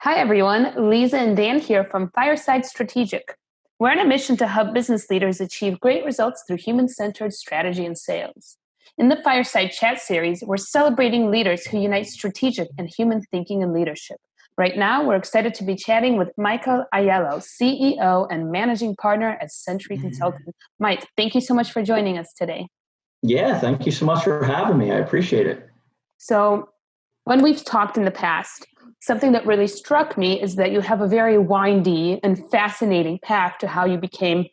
Hi, everyone. Lisa and Dan here from Fireside Strategic. We're on a mission to help business leaders achieve great results through human-centered strategy and sales. In the Fireside Chat series, we're celebrating leaders who unite strategic and human thinking and leadership. Right now, we're excited to be chatting with Michael Aiello, CEO and Managing Partner at Centri Consulting. Mike, thank you so much for joining us today. Yeah, thank you so much for having me. I appreciate it. So, when we've talked in the past, something that really struck me is that you have a very windy and fascinating path to how you became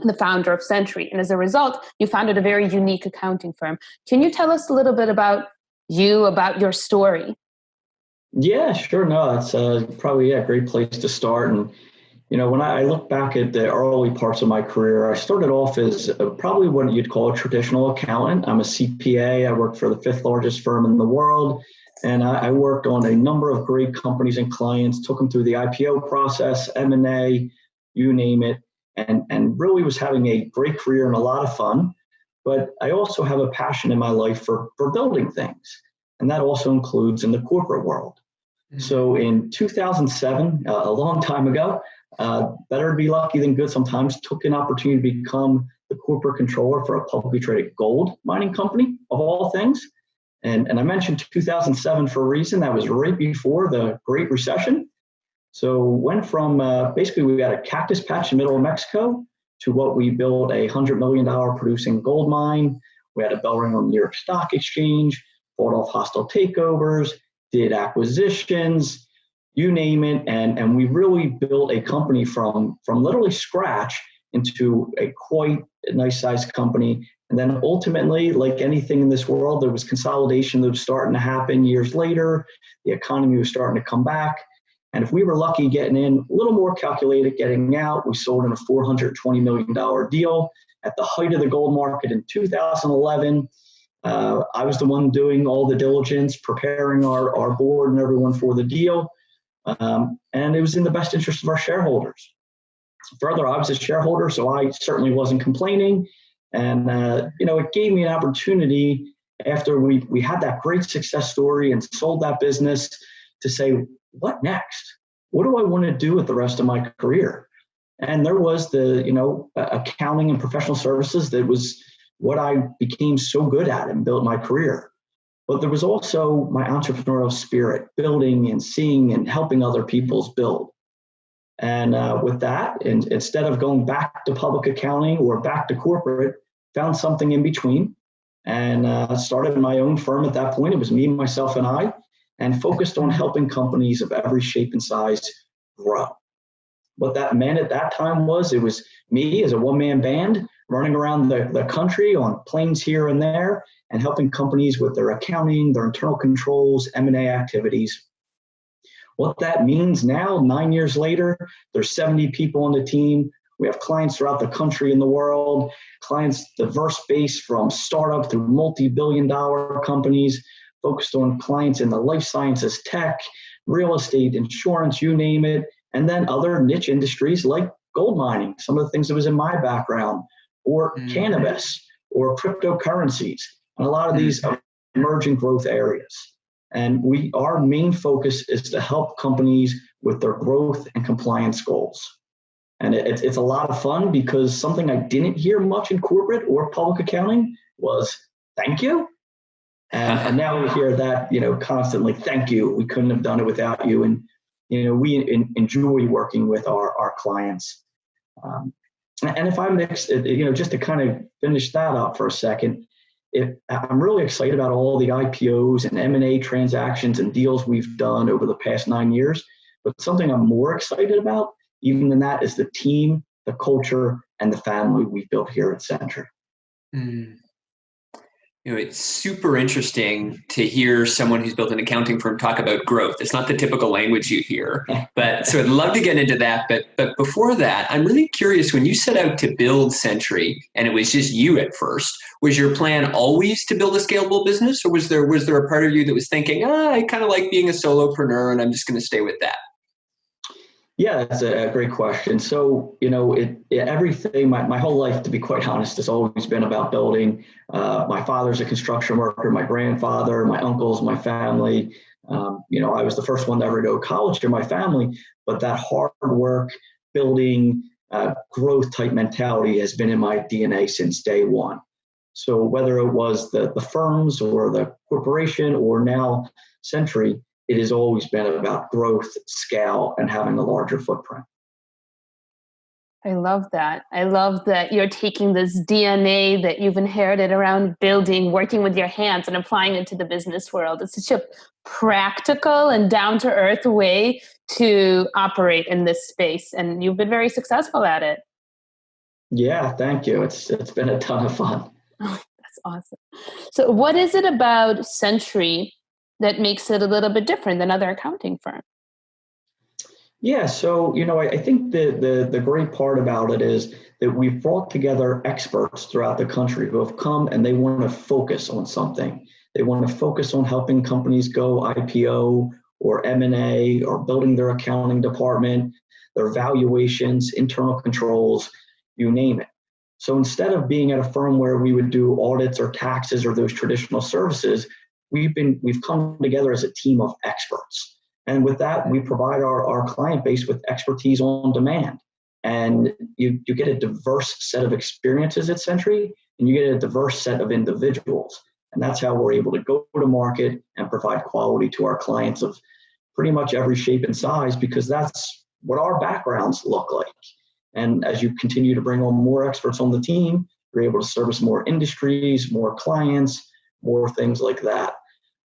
the founder of Centri. And as a result, you founded a very unique accounting firm. Can you tell us a little bit about you, about your story? Yeah, sure. No, that's probably a great place to start. And, when I look back at the early parts of my career, I started off as probably what you'd call a traditional accountant. I'm a CPA. I worked for the fifth largest firm in the world. And I worked on a number of great companies and clients, took them through the IPO process, M&A, you name it, and really was having a great career and a lot of fun. But I also have a passion in my life for building things. And that also includes in the corporate world. So in 2007, a long time ago, better to be lucky than good sometimes, took an opportunity to become the corporate controller for a publicly traded gold mining company, of all things. And I mentioned 2007 for a reason. That was right before the Great Recession. So went from basically we had a cactus patch in the middle of Mexico to what we built a $100 million producing gold mine. We had a bell ring on the New York Stock Exchange, fought off hostile takeovers, did acquisitions, you name it. And we really built a company from literally scratch into a quite nice sized company. And then ultimately, like anything in this world, there was consolidation that was starting to happen years later. The economy was starting to come back. And if we were lucky getting in, a little more calculated getting out, we sold in a $420 million deal at the height of the gold market in 2011. I was the one doing all the diligence, preparing our board and everyone for the deal. And it was in the best interest of our shareholders. Further, I was a shareholder, so I certainly wasn't complaining. And, it gave me an opportunity after we had that great success story and sold that business to say, what next? What do I want to do with the rest of my career? And there was the, accounting and professional services that was what I became so good at and built my career. But there was also my entrepreneurial spirit, building and seeing and helping other people's build. And with that, instead of going back to public accounting or back to corporate, found something in between and started my own firm at that point. It was me, myself, and I, and focused on helping companies of every shape and size grow. What that meant at that time was it was me as a one-man band running around the country on planes here and there and helping companies with their accounting, their internal controls, M&A activities. What that means now, 9 years later, there's 70 people on the team. We have clients throughout the country and the world, clients diverse base from startup through multi-billion-dollar companies, focused on clients in the life sciences, tech, real estate, insurance, you name it, and then other niche industries like gold mining, some of the things that was in my background, or cannabis, or cryptocurrencies, and a lot of these emerging growth areas. And our main focus is to help companies with their growth and compliance goals. And it's a lot of fun because something I didn't hear much in corporate or public accounting was thank you. And now we hear that, constantly, thank you. We couldn't have done it without you. And, we enjoy working with our clients. And if I mix it, just to kind of finish that up for a second, I'm really excited about all the IPOs and M&A transactions and deals we've done over the past 9 years. But something I'm more excited about, even than that, is the team, the culture, and the family we've built here at Centri. It's super interesting to hear someone who's built an accounting firm talk about growth. It's not the typical language you hear, but so I'd love to get into that. But before that, I'm really curious, when you set out to build Centri and it was just you at first, was your plan always to build a scalable business, or was there a part of you that was thinking, I kind of like being a solopreneur and I'm just going to stay with that? Yeah, that's a great question. So, everything, my whole life, to be quite honest, has always been about building. My father's a construction worker, my grandfather, my uncles, my family. I was the first one to ever go to college in my family, but that hard work, building, growth type mentality has been in my DNA since day one. So whether it was the firms or the corporation or now Centri, it has always been about growth, scale, and having a larger footprint. I love that. I love that you're taking this DNA that you've inherited around building, working with your hands, and applying it to the business world. It's such a practical and down to earth way to operate in this space. And you've been very successful at it. Yeah, thank you. It's been a ton of fun. Oh, that's awesome. So, what is it about Centri that makes it a little bit different than other accounting firms? Yeah, so I think the great part about it is that we've brought together experts throughout the country who have come and they want to focus on something. They want to focus on helping companies go IPO or M&A or building their accounting department, their valuations, internal controls, you name it. So instead of being at a firm where we would do audits or taxes or those traditional services, we've come together as a team of experts. And with that, we provide our client base with expertise on demand. And you get a diverse set of experiences at Centri, and you get a diverse set of individuals. And that's how we're able to go to market and provide quality to our clients of pretty much every shape and size, because that's what our backgrounds look like. And as you continue to bring on more experts on the team, you're able to service more industries, more clients, more things like that.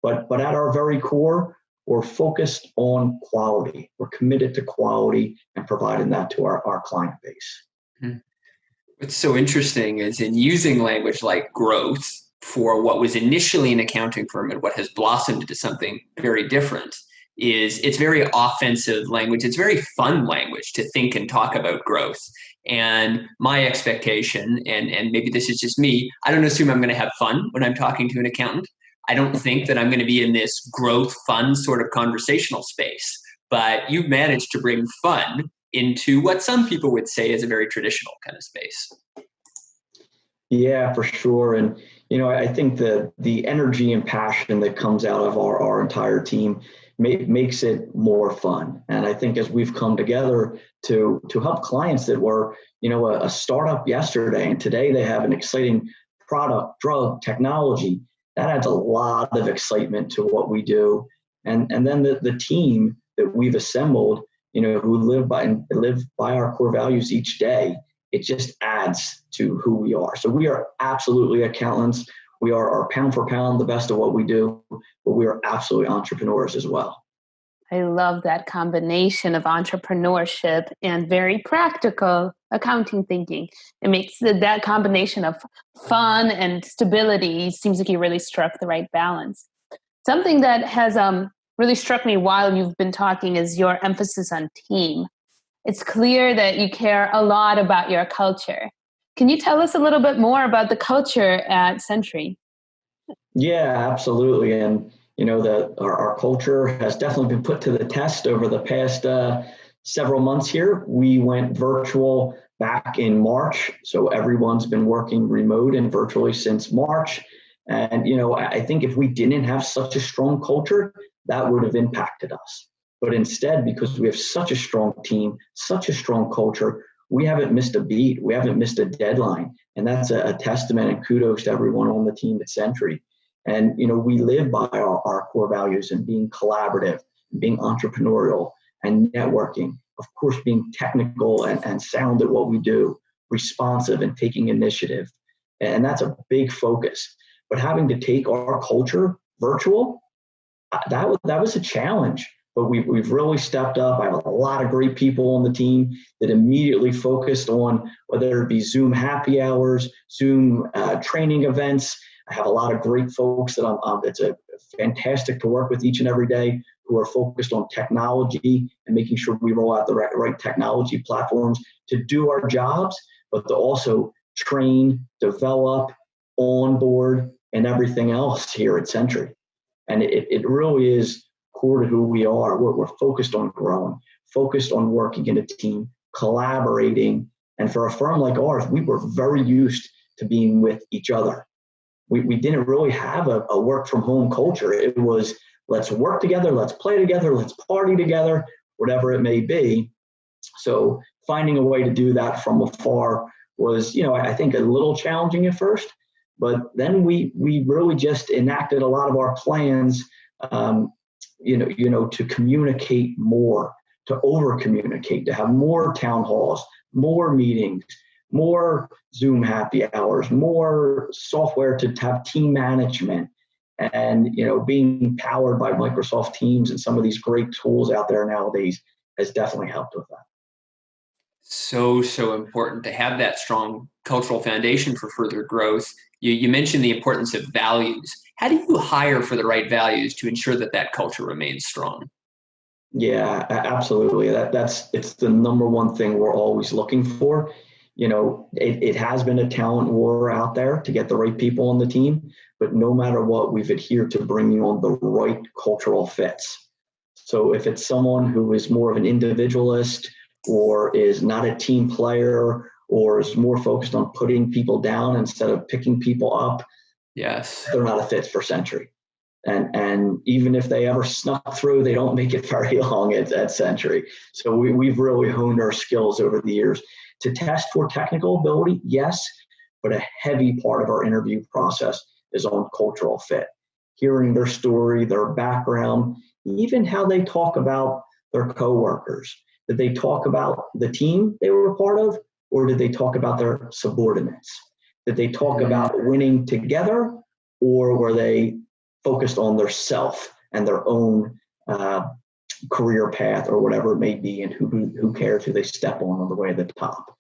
But at our very core, we're focused on quality. We're committed to quality and providing that to our client base. What's so interesting is in using language like growth for what was initially an accounting firm and what has blossomed into something very different is it's very offensive language. It's very fun language to think and talk about growth. And my expectation, and maybe this is just me, I don't assume I'm going to have fun when I'm talking to an accountant. I don't think that I'm going to be in this growth, fun sort of conversational space. But you've managed to bring fun into what some people would say is a very traditional kind of space. Yeah, for sure. And, I think the energy and passion that comes out of our entire team makes it more fun. And I think as we've come together to help clients that were, a startup yesterday, and today they have an exciting product, drug, technology, that adds a lot of excitement to what we do. And then the team that we've assembled, who live by our core values each day, it just adds to who we are. So we are absolutely accountants. We are pound for pound the best of what we do, but we are absolutely entrepreneurs as well. I love that combination of entrepreneurship and very practical accounting thinking. It makes that combination of fun and stability seems like you really struck the right balance. Something that has really struck me while you've been talking is your emphasis on team. It's clear that you care a lot about your culture. Can you tell us a little bit more about the culture at Centri? Yeah, absolutely. And that our culture has definitely been put to the test over the past several months here. We went virtual back in March, so everyone's been working remote and virtually since March. And I think if we didn't have such a strong culture, that would have impacted us. But instead, because we have such a strong team, such a strong culture, we haven't missed a beat. We haven't missed a deadline. And that's a testament and kudos to everyone on the team at Centri. And, we live by our core values and being collaborative, being entrepreneurial and networking, of course, being technical and sound at what we do, responsive and taking initiative. And that's a big focus. But having to take our culture virtual, that was a challenge. But we've really stepped up. I have a lot of great people on the team that immediately focused on whether it be Zoom happy hours, Zoom training events. I have a lot of great folks that it's fantastic to work with each and every day who are focused on technology and making sure we roll out the right technology platforms to do our jobs, but to also train, develop, onboard, and everything else here at Centri. And it really is core to who we are. We're focused on growing, focused on working in a team, collaborating. And for a firm like ours, we were very used to being with each other. We didn't really have a work from home culture. It was, let's work together, let's play together, let's party together, whatever it may be. So finding a way to do that from afar was, I think a little challenging at first, but then we really just enacted a lot of our plans, to communicate more, to over communicate, to have more town halls, more meetings, more Zoom happy hours, more software to have team management, and being powered by Microsoft Teams and some of these great tools out there nowadays has definitely helped with that. So important to have that strong cultural foundation for further growth. You mentioned the importance of values. How do you hire for the right values to ensure that culture remains strong? Yeah, absolutely. It's the number one thing we're always looking for. It has been a talent war out there to get the right people on the team, but no matter what, we've adhered to bringing on the right cultural fits. So if it's someone who is more of an individualist or is not a team player or is more focused on putting people down instead of picking people up, yes, they're not a fit for Centri. And even if they ever snuck through, they don't make it very long at Centri. So we've really honed our skills over the years to test for technical ability, yes, but a heavy part of our interview process is on cultural fit. Hearing their story, their background, even how they talk about their coworkers. Did they talk about the team they were a part of, or did they talk about their subordinates? Did they talk about winning together, or were they focused on their self and their own career path or whatever it may be, and who cares who they step on the way to the top?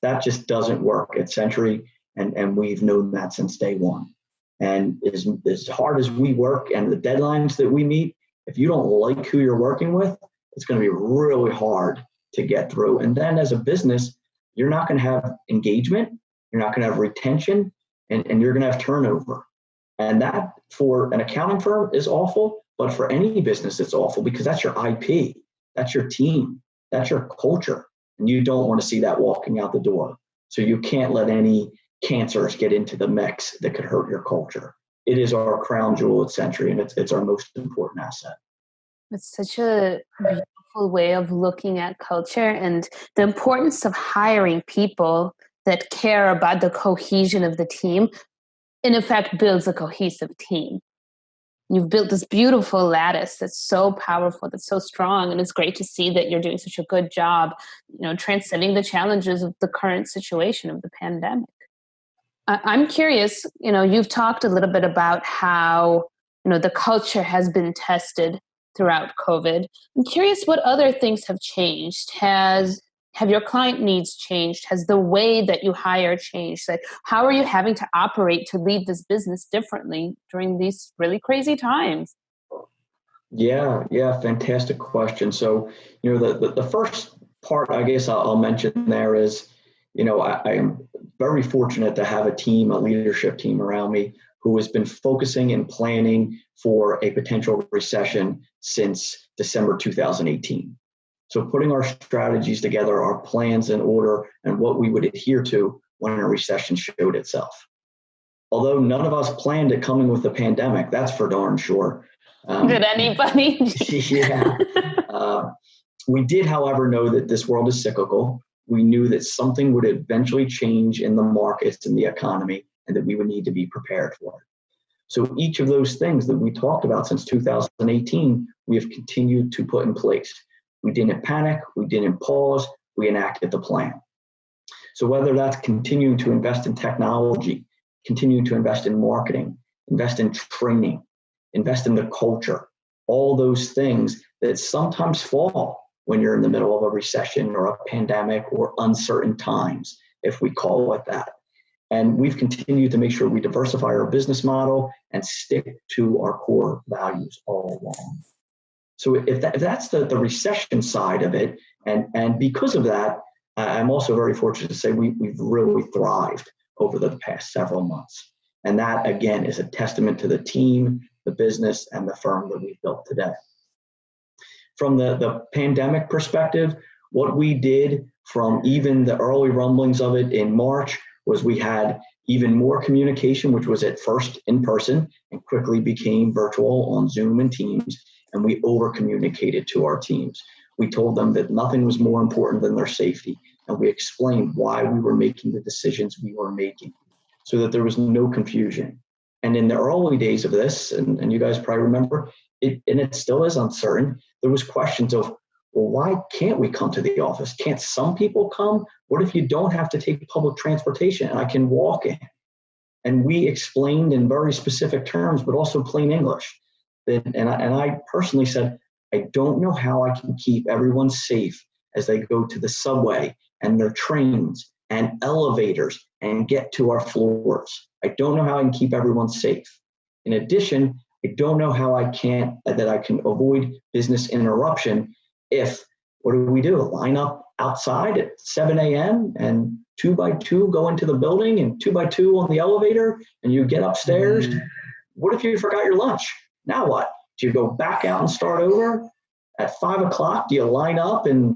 That just doesn't work at Centri, and we've known that since day one. And as hard as we work and the deadlines that we meet, if you don't like who you're working with, it's going to be really hard to get through. And then as a business, you're not going to have engagement, you're not going to have retention, and you're going to have turnover. And that for an accounting firm is awful, but for any business, it's awful because that's your IP, that's your team, that's your culture. And you don't want to see that walking out the door. So you can't let any cancers get into the mix that could hurt your culture. It is our crown jewel at Centri, and it's our most important asset. It's such a beautiful way of looking at culture and the importance of hiring people that care about the cohesion of the team, in effect, builds a cohesive team. You've built this beautiful lattice that's so powerful, that's so strong, and it's great to see that you're doing such a good job, transcending the challenges of the current situation of the pandemic. I'm curious, you've talked a little bit about how, the culture has been tested throughout COVID. I'm curious what other things have changed. Have your client needs changed? Has the way that you hire changed? Like, how are you having to operate to lead this business differently during these really crazy times? Yeah, fantastic question. So, the first part I guess I'll mention there is, I am very fortunate to have a leadership team around me who has been focusing and planning for a potential recession since December 2018. So putting our strategies together, our plans in order, and what we would adhere to when a recession showed itself. Although none of us planned it coming with the pandemic, that's for darn sure. Did anybody? Yeah. We did, however, know that this world is cyclical. We knew that something would eventually change in the markets and the economy, and that we would need to be prepared for it. So each of those things that we talked about since 2018, we have continued to put in place. We didn't panic, we didn't pause, we enacted the plan. So whether that's continuing to invest in technology, continuing to invest in marketing, invest in training, invest in the culture, all those things that sometimes fall when you're in the middle of a recession or a pandemic or uncertain times, if we call it that. And we've continued to make sure we diversify our business model and stick to our core values all along. So if that's the recession side of it, and because of that, I'm also very fortunate to say we've really thrived over the past several months. And that, again, is a testament to the team, the business, and the firm that we've built today. from the pandemic perspective, what we did from even the early rumblings of it in March was we had even more communication, which was at first in person and quickly became virtual on Zoom and Teams. And we over communicated to our teams. We told them that nothing was more important than their safety. And we explained why we were making the decisions we were making so that there was no confusion. And in the early days of this, and you guys probably remember, and it still is uncertain, there was questions of, well, why can't we come to the office? Can't some people come? What if you don't have to take public transportation and I can walk in? And we explained in very specific terms, but also plain English. And I personally said, I don't know how I can keep everyone safe as they go to the subway and their trains and elevators and get to our floors. I don't know how I can keep everyone safe. In addition, I don't know how I can avoid business interruption if, what do? Line up outside at 7 a.m. and 2 by 2 go into the building and 2 by 2 on the elevator and you get upstairs. What if you forgot your lunch? Now what? Do you go back out and start over at 5 o'clock? Do you line up and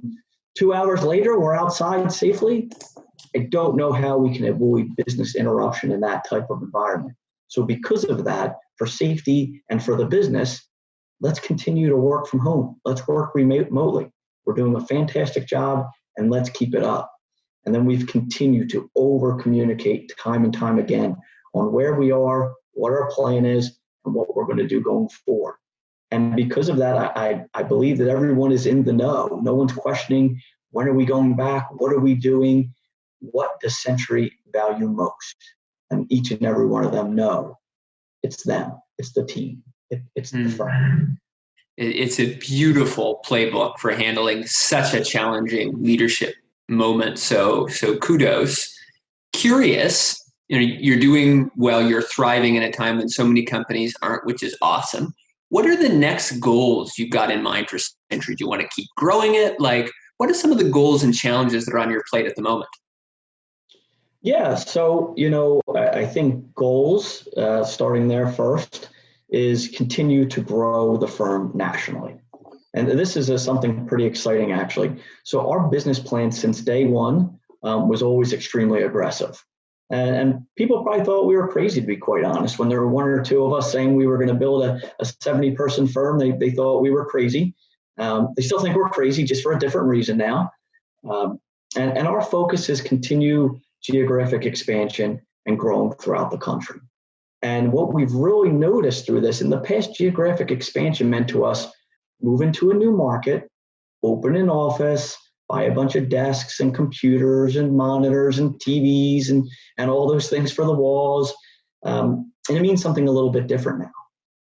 2 hours later we're outside safely? I don't know how we can avoid business interruption in that type of environment. So because of that, for safety and for the business, let's continue to work from home. Let's work remotely. We're doing a fantastic job and let's keep it up. And then we've continued to over communicate time and time again on where we are, what our plan is, and what we're going to do going forward. And because of that, I believe that everyone is in the know. No one's questioning, when are we going back? What are we doing? What does Centri value most? And each and every one of them know it's them. It's the team. It's the firm. It's a beautiful playbook for handling such a challenging leadership moment. So kudos. Curious, you're doing well, you're thriving in a time when so many companies aren't, which is awesome. What are the next goals you've got in mind for Centri? Do you want to keep growing it? Like, what are some of the goals and challenges that are on your plate at the moment? Yeah, so, I think goals, starting there first, is continue to grow the firm nationally. And this is something pretty exciting, actually. So our business plan since day one was always extremely aggressive. And people probably thought we were crazy, to be quite honest. When there were one or two of us saying we were going to build a 70-person firm, they thought we were crazy. They still think we're crazy, just for a different reason now. And our focus is continue geographic expansion and growing throughout the country. And what we've really noticed through this, in the past, geographic expansion meant to us move into a new market, open an office, buy a bunch of desks and computers and monitors and TVs and all those things for the walls. And it means something a little bit different now.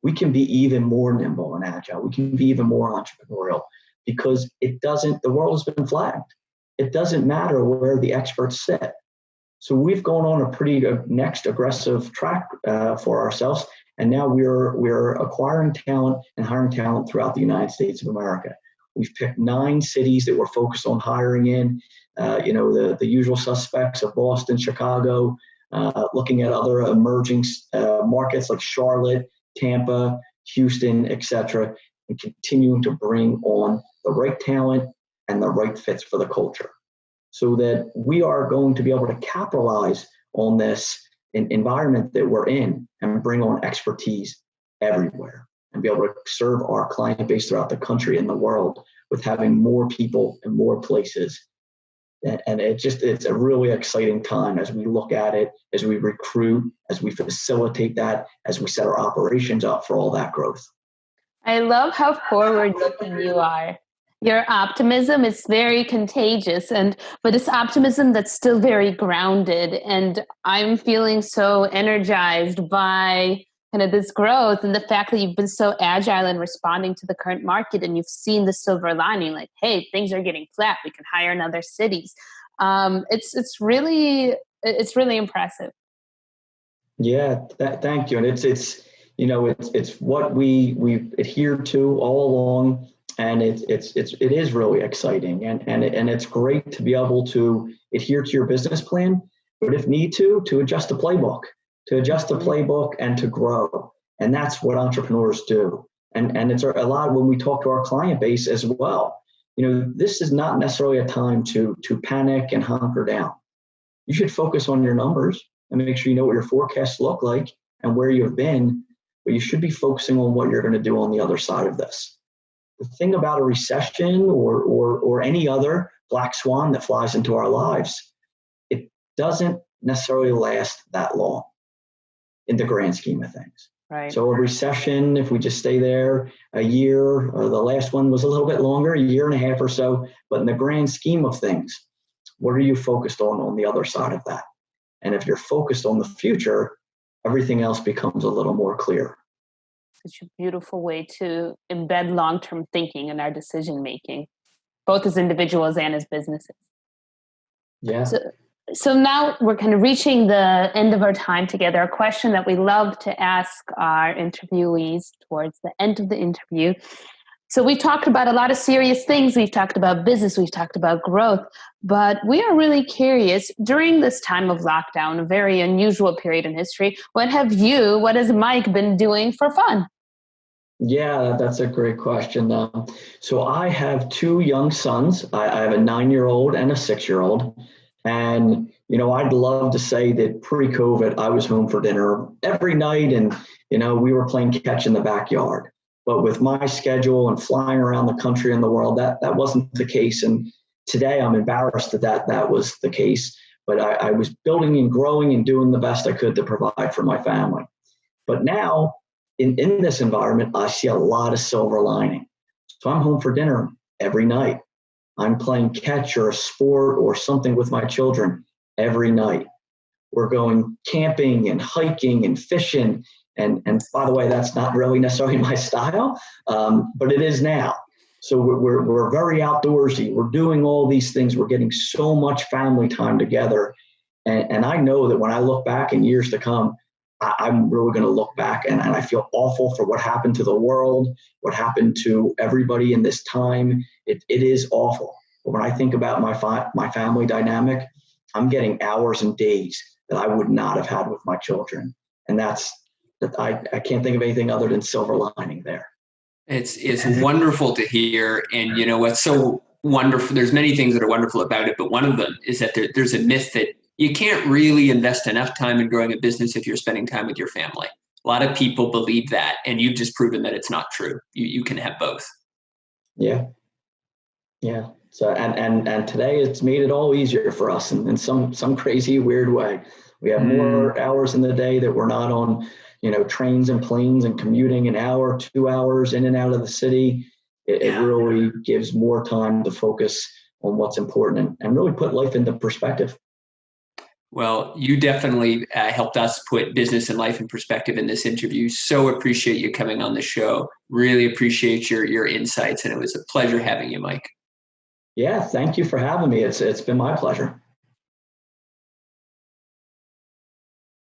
We can be even more nimble and agile. We can be even more entrepreneurial because the world has been flagged. It doesn't matter where the experts sit. So we've gone on a pretty next aggressive track for ourselves. And now we're acquiring talent and hiring talent throughout the United States of America. We've picked 9 cities that we're focused on hiring in, the usual suspects of Boston, Chicago, looking at other emerging markets like Charlotte, Tampa, Houston, et cetera, and continuing to bring on the right talent and the right fits for the culture so that we are going to be able to capitalize on this environment that we're in and bring on expertise everywhere and be able to serve our client base throughout the country and the world with having more people and more places. And it's a really exciting time as we look at it, as we recruit, as we facilitate that, as we set our operations up for all that growth. I love how forward-looking you are. Your optimism is very contagious, but it's optimism that's still very grounded. And I'm feeling so energized by kind of this growth and the fact that you've been so agile in responding to the current market, and you've seen the silver lining, like, hey, things are getting flat. We can hire in other cities. It's really impressive. Yeah, thank you. And it's what we've adhered to all along. And it is really exciting, and it's great to be able to adhere to your business plan, but if need to adjust the playbook, and to grow. And that's what entrepreneurs do. And it's a lot when we talk to our client base as well. This is not necessarily a time to panic and hunker down. You should focus on your numbers and make sure you know what your forecasts look like and where you've been, but you should be focusing on what you're going to do on the other side of this. The thing about a recession or any other black swan that flies into our lives, it doesn't necessarily last that long in the grand scheme of things. Right. So a recession, if we just stay there a year, or the last one was a little bit longer, a year and a half or so, but in the grand scheme of things, what are you focused on the other side of that? And if you're focused on the future, everything else becomes a little more clear. Such a beautiful way to embed long-term thinking in our decision-making, both as individuals and as businesses. Yeah. So now we're kind of reaching the end of our time together. A question that we love to ask our interviewees towards the end of the interview. So we've talked about a lot of serious things. We've talked about business. We've talked about growth. But we are really curious, during this time of lockdown, a very unusual period in history, what has Mike been doing for fun? Yeah, that's a great question. So I have two young sons. I have a 9-year-old and a 6-year-old. And, I'd love to say that pre-COVID, I was home for dinner every night and, we were playing catch in the backyard. But with my schedule and flying around the country and the world, that wasn't the case. And today I'm embarrassed that was the case. But I was building and growing and doing the best I could to provide for my family. But now in this environment, I see a lot of silver lining. So I'm home for dinner every night. I'm playing catch or a sport or something with my children every night. We're going camping and hiking and fishing. And by the way, that's not really necessarily my style, but it is now. So we're very outdoorsy. We're doing all these things. We're getting so much family time together. And I know that when I look back in years to come, I'm really going to look back and I feel awful for what happened to the world, what happened to everybody in this time. It is awful. But when I think about my family dynamic, I'm getting hours and days that I would not have had with my children. And I can't think of anything other than silver lining there. It's wonderful to hear. And what's so wonderful, there's many things that are wonderful about it, but one of them is that there's a myth that you can't really invest enough time in growing a business if you're spending time with your family. A lot of people believe that, and you've just proven that it's not true. You can have both. Yeah. So and today it's made it all easier for us in some crazy weird way. We have more hours in the day that we're not on, trains and planes and commuting an hour, 2 hours in and out of the city. It really gives more time to focus on what's important and really put life into perspective. Well, you definitely helped us put business and life in perspective in this interview. So appreciate you coming on the show. Really appreciate your insights. And it was a pleasure having you, Mike. Yeah, thank you for having me. It's been my pleasure.